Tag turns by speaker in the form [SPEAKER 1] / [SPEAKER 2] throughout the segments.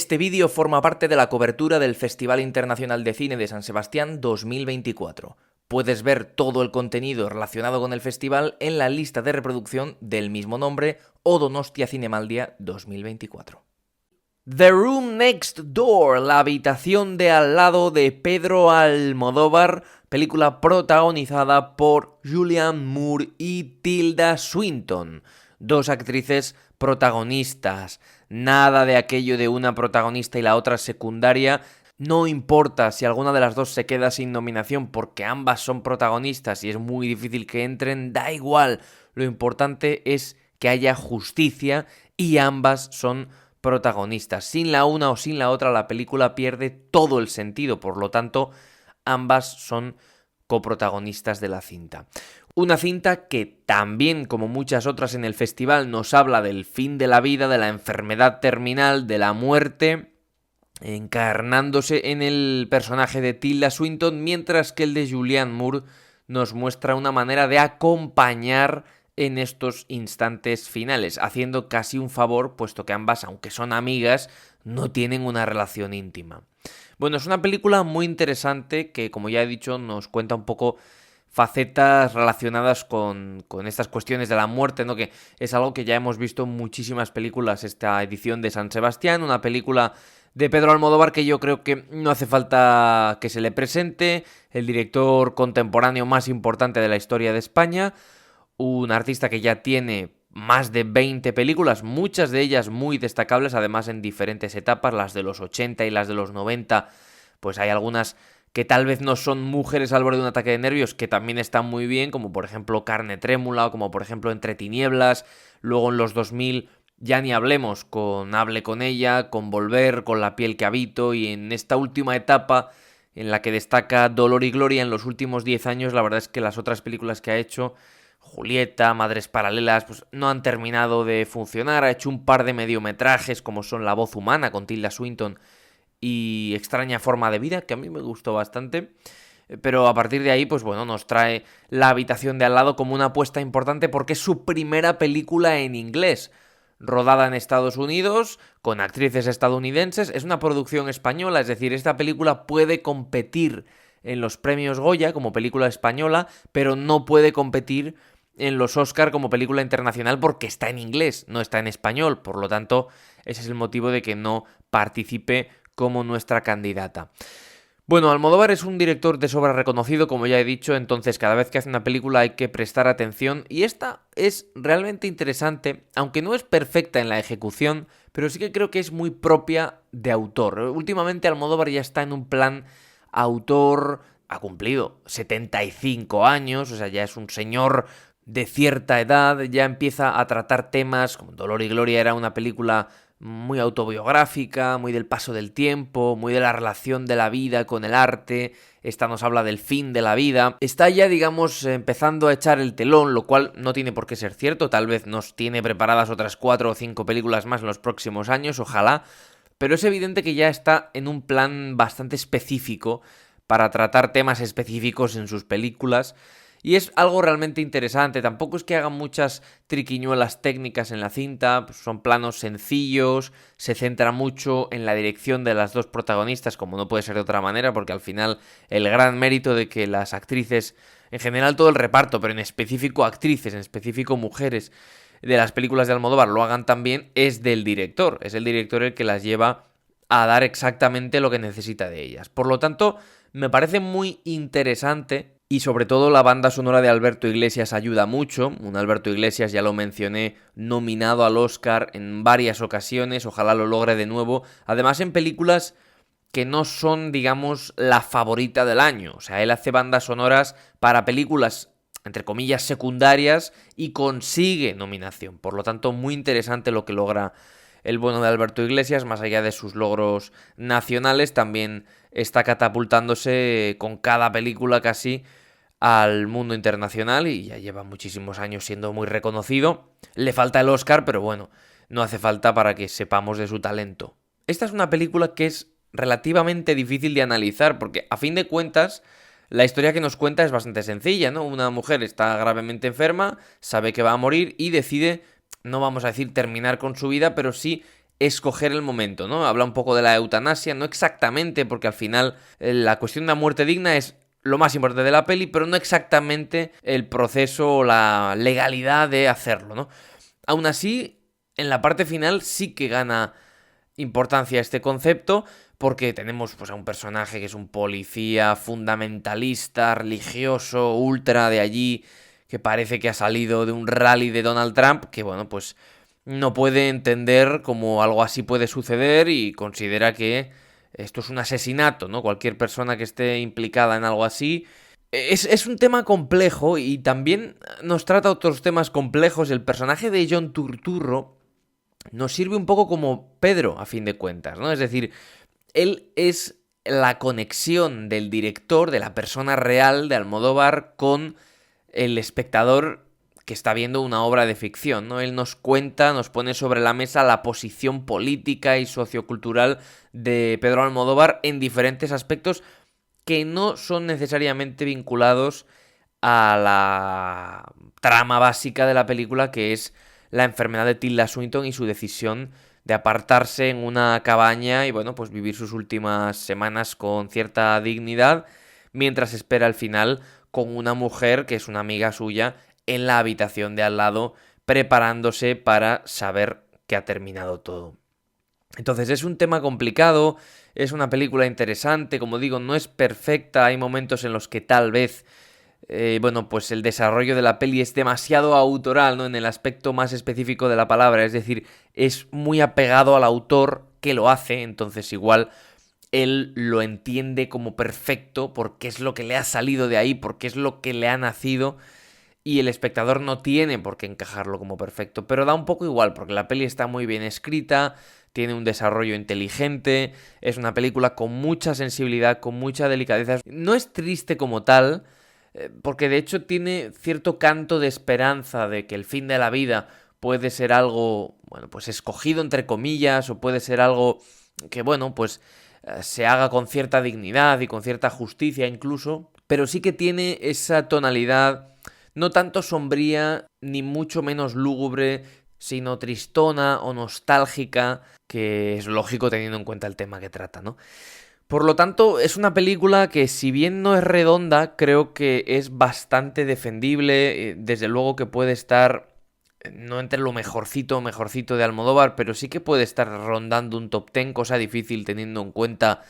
[SPEAKER 1] Este vídeo forma parte de la cobertura del Festival Internacional de Cine de San Sebastián 2024. Puedes ver todo el contenido relacionado con el festival en la lista de reproducción del mismo nombre o Donostia Cinemaldia 2024. The Room Next Door, la habitación de al lado de Pedro Almodóvar, película protagonizada por Julianne Moore y Tilda Swinton, dos actrices protagonistas. Nada de aquello de una protagonista y la otra secundaria. No importa si alguna de las dos se queda sin nominación porque ambas son protagonistas y es muy difícil que entren, da igual. Lo importante es que haya justicia y ambas son protagonistas. Sin la una o sin la otra la película pierde todo el sentido, por lo tanto ambas son coprotagonistas de la cinta. Una cinta que también, como muchas otras en el festival, nos habla del fin de la vida, de la enfermedad terminal, de la muerte, encarnándose en el personaje de Tilda Swinton, mientras que el de Julianne Moore nos muestra una manera de acompañar en estos instantes finales, haciendo casi un favor, puesto que ambas, aunque son amigas, no tienen una relación íntima. Bueno, es una película muy interesante que, como ya he dicho, nos cuenta un poco facetas relacionadas con estas cuestiones de la muerte, ¿no? Que es algo que ya hemos visto en muchísimas películas esta edición de San Sebastián, una película de Pedro Almodóvar que yo creo que no hace falta que se le presente, el director contemporáneo más importante de la historia de España, un artista que ya tiene más de 20 películas, muchas de ellas muy destacables, además en diferentes etapas, las de los 80 y las de los 90, pues hay algunas que tal vez no son Mujeres al borde de un ataque de nervios, que también están muy bien, como por ejemplo Carne trémula, o como por ejemplo Entre tinieblas. Luego en los 2000 ya ni hablemos con Hable con ella, con Volver, con La piel que habito, y en esta última etapa en la que destaca Dolor y Gloria en los últimos 10 años, la verdad es que las otras películas que ha hecho, Julieta, Madres paralelas, pues no han terminado de funcionar. Ha hecho un par de mediometrajes como son La voz humana con Tilda Swinton y Extraña forma de vida, que a mí me gustó bastante, pero a partir de ahí, pues bueno, nos trae La habitación de al lado como una apuesta importante porque es su primera película en inglés, rodada en Estados Unidos, con actrices estadounidenses, es una producción española, es decir, esta película puede competir en los premios Goya como película española, pero no puede competir en los Oscar como película internacional porque está en inglés, no está en español, por lo tanto, ese es el motivo de que no participe como nuestra candidata. Bueno, Almodóvar es un director de sobra reconocido, como ya he dicho, entonces cada vez que hace una película hay que prestar atención y esta es realmente interesante, aunque no es perfecta en la ejecución, pero sí que creo que es muy propia de autor. Últimamente Almodóvar ya está en un plan autor, ha cumplido 75 años, o sea, ya es un señor de cierta edad, ya empieza a tratar temas como Dolor y Gloria era una película muy autobiográfica, muy del paso del tiempo, muy de la relación de la vida con el arte. Esta nos habla del fin de la vida. Está ya, digamos, empezando a echar el telón, lo cual no tiene por qué ser cierto. Tal vez nos tiene preparadas otras 4 o 5 películas más en los próximos años, ojalá. Pero es evidente que ya está en un plan bastante específico para tratar temas específicos en sus películas. Y es algo realmente interesante, tampoco es que hagan muchas triquiñuelas técnicas en la cinta, pues son planos sencillos, se centra mucho en la dirección de las dos protagonistas, como no puede ser de otra manera, porque al final el gran mérito de que las actrices, en general todo el reparto, pero en específico actrices, en específico mujeres de las películas de Almodóvar lo hagan también, es del director, es el director el que las lleva a dar exactamente lo que necesita de ellas. Por lo tanto, me parece muy interesante. Y sobre todo la banda sonora de Alberto Iglesias ayuda mucho. Un Alberto Iglesias, ya lo mencioné, nominado al Oscar en varias ocasiones. Ojalá lo logre de nuevo. Además en películas que no son, digamos, la favorita del año. O sea, él hace bandas sonoras para películas, entre comillas, secundarias y consigue nominación. Por lo tanto, muy interesante lo que logra el bueno de Alberto Iglesias, más allá de sus logros nacionales, también está catapultándose con cada película casi al mundo internacional y ya lleva muchísimos años siendo muy reconocido. Le falta el Oscar, pero bueno, no hace falta para que sepamos de su talento. Esta es una película que es relativamente difícil de analizar porque a fin de cuentas la historia que nos cuenta es bastante sencilla, ¿no? Una mujer está gravemente enferma, sabe que va a morir y decide, no vamos a decir terminar con su vida, pero sí escoger el momento, ¿no? Habla un poco de la eutanasia, no exactamente, porque al final la cuestión de la muerte digna es lo más importante de la peli, pero no exactamente el proceso o la legalidad de hacerlo, ¿no? Aún así, en la parte final sí que gana importancia este concepto, porque tenemos pues a un personaje que es un policía fundamentalista, religioso, ultra de allí, que parece que ha salido de un rally de Donald Trump, que bueno, pues no puede entender cómo algo así puede suceder y considera que esto es un asesinato, ¿no? Cualquier persona que esté implicada en algo así. Es un tema complejo y también nos trata otros temas complejos. El personaje de John Turturro nos sirve un poco como Pedro, a fin de cuentas, ¿no? Es decir, él es la conexión del director, de la persona real de Almodóvar, con el espectador que está viendo una obra de ficción, ¿no? Él nos cuenta, nos pone sobre la mesa la posición política y sociocultural de Pedro Almodóvar en diferentes aspectos que no son necesariamente vinculados a la trama básica de la película, que es la enfermedad de Tilda Swinton y su decisión de apartarse en una cabaña y, bueno, pues vivir sus últimas semanas con cierta dignidad, mientras espera el final con una mujer que es una amiga suya en la habitación de al lado, preparándose para saber que ha terminado todo. Entonces es un tema complicado, es una película interesante, como digo, no es perfecta, hay momentos en los que tal vez, bueno, pues el desarrollo de la peli es demasiado autoral, ¿no? En el aspecto más específico de la palabra, es decir, es muy apegado al autor que lo hace, entonces igual él lo entiende como perfecto porque es lo que le ha salido de ahí, porque es lo que le ha nacido, y el espectador no tiene por qué encajarlo como perfecto, pero da un poco igual, porque la peli está muy bien escrita, tiene un desarrollo inteligente, es una película con mucha sensibilidad, con mucha delicadeza. No es triste como tal, porque de hecho tiene cierto canto de esperanza de que el fin de la vida puede ser algo, bueno, pues escogido entre comillas, o puede ser algo que, bueno, pues se haga con cierta dignidad y con cierta justicia incluso, pero sí que tiene esa tonalidad no tanto sombría, ni mucho menos lúgubre, sino tristona o nostálgica, que es lógico teniendo en cuenta el tema que trata, ¿no? Por lo tanto, es una película que, si bien no es redonda, creo que es bastante defendible, desde luego que puede estar no entre lo mejorcito de Almodóvar, pero sí que puede estar rondando un top 10, cosa difícil teniendo en cuenta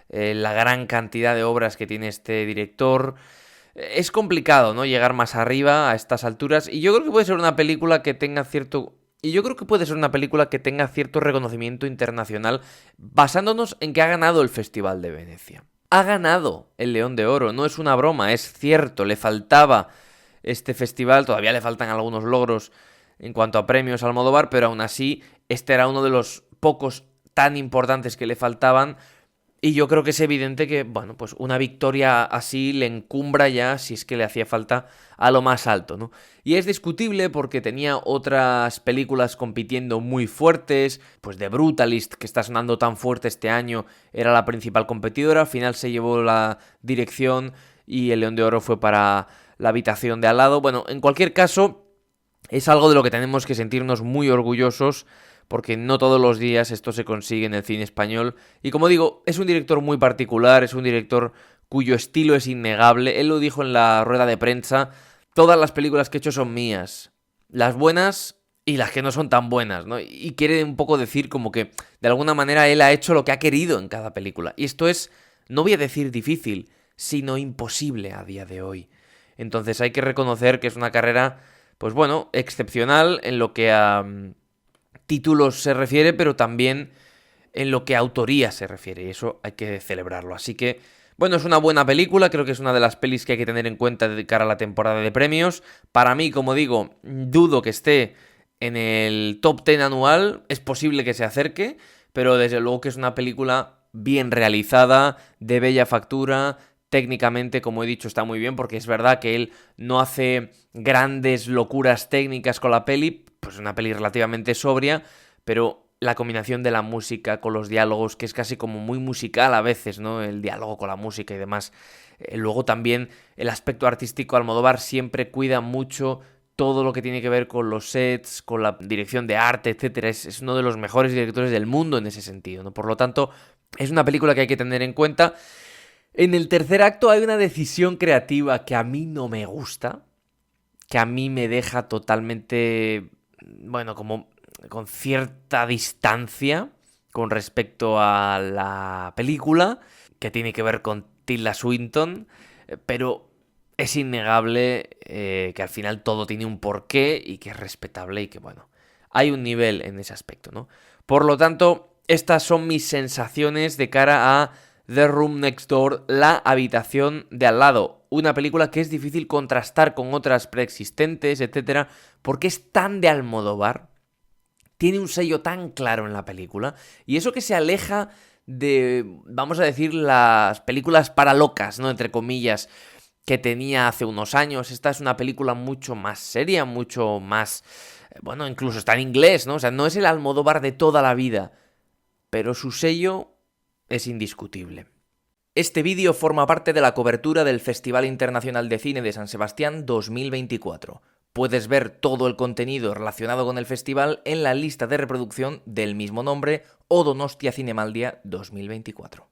[SPEAKER 1] la gran cantidad de obras que tiene este director. Es complicado, ¿no? Llegar más arriba a estas alturas. Y yo creo que puede ser una película que tenga cierto... Y yo creo que puede ser una película que tenga cierto reconocimiento internacional, basándonos en que ha ganado el Festival de Venecia. Ha ganado el León de Oro, no es una broma, es cierto, le faltaba este festival, todavía le faltan algunos logros en cuanto a premios a Almodóvar, pero aún así este era uno de los pocos tan importantes que le faltaban. Y yo creo que es evidente que, bueno, pues una victoria así le encumbra ya, si es que le hacía falta, a lo más alto, ¿no? Y es discutible porque tenía otras películas compitiendo muy fuertes, pues The Brutalist, que está sonando tan fuerte este año, era la principal competidora, al final se llevó la dirección y el León de Oro fue para La habitación de al lado. Bueno, en cualquier caso, es algo de lo que tenemos que sentirnos muy orgullosos, porque no todos los días esto se consigue en el cine español. Y como digo, es un director muy particular, es un director cuyo estilo es innegable. Él lo dijo en la rueda de prensa: todas las películas que he hecho son mías, las buenas y las que no son tan buenas, ¿no? Y quiere un poco decir como que, de alguna manera, él ha hecho lo que ha querido en cada película. Y esto es, no voy a decir difícil, sino imposible a día de hoy. Entonces hay que reconocer que es una carrera, pues bueno, excepcional en lo que a títulos se refiere, pero también en lo que a autoría se refiere, y eso hay que celebrarlo. Así que, bueno, es una buena película, creo que es una de las pelis que hay que tener en cuenta de cara a la temporada de premios. Para mí, como digo, dudo que esté en el top 10 anual, es posible que se acerque, pero desde luego que es una película bien realizada, de bella factura. Técnicamente, como he dicho, está muy bien, porque es verdad que él no hace grandes locuras técnicas con la peli, pues una peli relativamente sobria, pero la combinación de la música con los diálogos, que es casi como muy musical a veces, ¿no? El diálogo con la música y demás. Luego también el aspecto artístico, Almodóvar siempre cuida mucho todo lo que tiene que ver con los sets, con la dirección de arte, etcétera. Es uno de los mejores directores del mundo en ese sentido, ¿no? Por lo tanto, es una película que hay que tener en cuenta. En el tercer acto hay una decisión creativa que a mí no me gusta, que a mí me deja totalmente, bueno, como con cierta distancia con respecto a la película, que tiene que ver con Tilda Swinton, pero es innegable que al final todo tiene un porqué y que es respetable y que, bueno, hay un nivel en ese aspecto, ¿no? Por lo tanto, estas son mis sensaciones de cara a The Room Next Door, La habitación de al lado. Una película que es difícil contrastar con otras preexistentes, etcétera, porque es tan de Almodóvar, tiene un sello tan claro en la película, y eso que se aleja de, vamos a decir, las películas para locas, ¿no? Entre comillas, que tenía hace unos años. Esta es una película mucho más seria, mucho más... Bueno, incluso está en inglés, ¿no? O sea, no es el Almodóvar de toda la vida, pero su sello es indiscutible. Este vídeo forma parte de la cobertura del Festival Internacional de Cine de San Sebastián 2024. Puedes ver todo el contenido relacionado con el festival en la lista de reproducción del mismo nombre o Donostia Cinemaldia 2024.